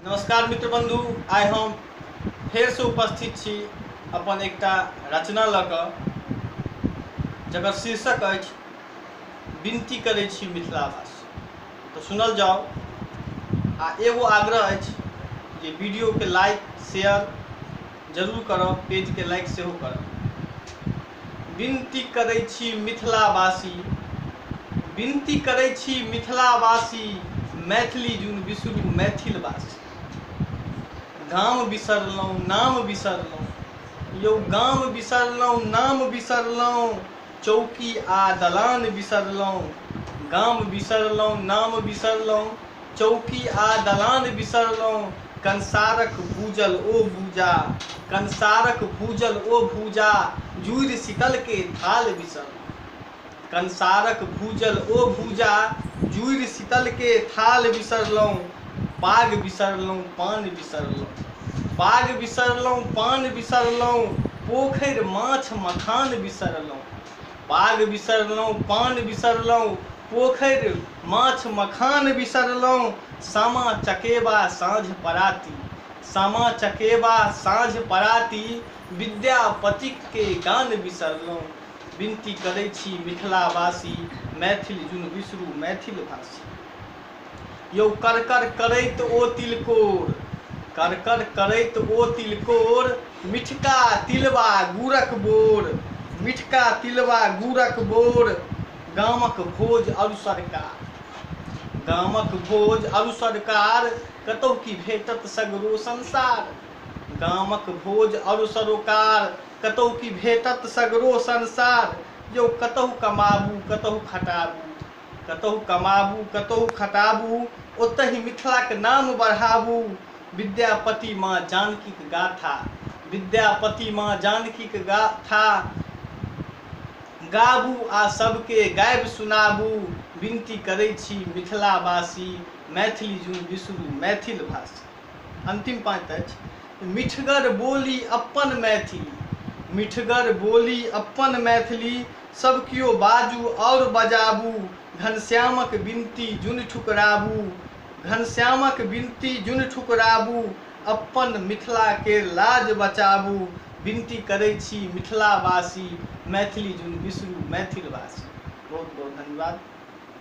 नमस्कार मित्र बंधु, आइ हम फेर से उपस्थित छी अपन एकटा रचना लऽ कऽ जकर शीर्षक अछि विनती करै छी मिथिलावासी। तऽ सुनल जाओ। आ एगो आग्रह अछि जे वीडियो के लाइक शेयर जरूर करब, पेज के लाइक सेहो करब। विनती करै छी मिथिलावासी, विनती करै छी मिथिलावासी, मैथिली जुन बिसरू मैथिलवासी। गाम बिसरलहुँ नाम बिसरलहुँ, यौ गाम बिसरलहुँ नाम बिसरलहुँ, चौकी आ दलान बिसरलहुँ। गाम बिसरलहुँ नाम बिसरलहुँ, चौकी आ दलान बिसरलहुँ। कंसारक भूजल ओ भूजा, कंसारक भूजल ओ भूजा, जूड़ शीतल के थाल बिसरलहुँ। कंसारक भूजल ओ भूजा, जूड़ शीतल के थाल बिसरलहुँ। पाग बिसरलहुँ पान बिसरलहुँ, पाग बिसरलहुँ पान बिसरलहुँ, पोखरि माछ मखान बिसरलहुँ। पाग बिसरलहुँ पान बिसरलहुँ, पोखरि माछ मखान बिसरलहुँ। सामा चकेबा साँझ पराती, सामा चकेबा साँझ पराती, विद्यापति के गान बिसरलहुँ। विनती करै छी मिथिलावासी, मैथिल जुन बिसरू मैथिल भाषी। यौ करकर करैत ओ तिलकोर, करकर करैत ओ तिलकोर, मिठका तिलबा गुड़क बोर, मिठका तिलबा गुड़क बोर। गामक भोज अरु सरकार, गामक भोज अरु सरकार, कतहु की भेटत सगरो संसार। गामक भोज अरु सरोकार, कतहु की भेटत सगरो संसार। यौ कतहु कमाबू कतहु खटाबू, कतहु कमाबू कतहु खटाबू, ओतहि मिथिलाक नाम बढ़ाबू। विद्यापति माँ जानकीक गाथा, विद्यापति माँ जानकीक गाथा, गाबू आ सबके गाबि सुनाबू। विनती करै छी मिथिलावासी, मैथिली जुन बिसरू मैथिल भाषी। अंतिम पाँति अछि मिठगर बोली अपन मैथिली, मिठगर बोली अपन मैथिली, सब कियो बाजू और बजाबू। घनश्यामक विनती जुन ठुकराबू, घनश्यामक विनती जुन ठुकराबू, अपन मिथिला के लाज बचाबू। विनती करै छी मिथिलावासी, मैथिली जुन बिसरू मैथिलवासी। बहुत बहुत धन्यवाद।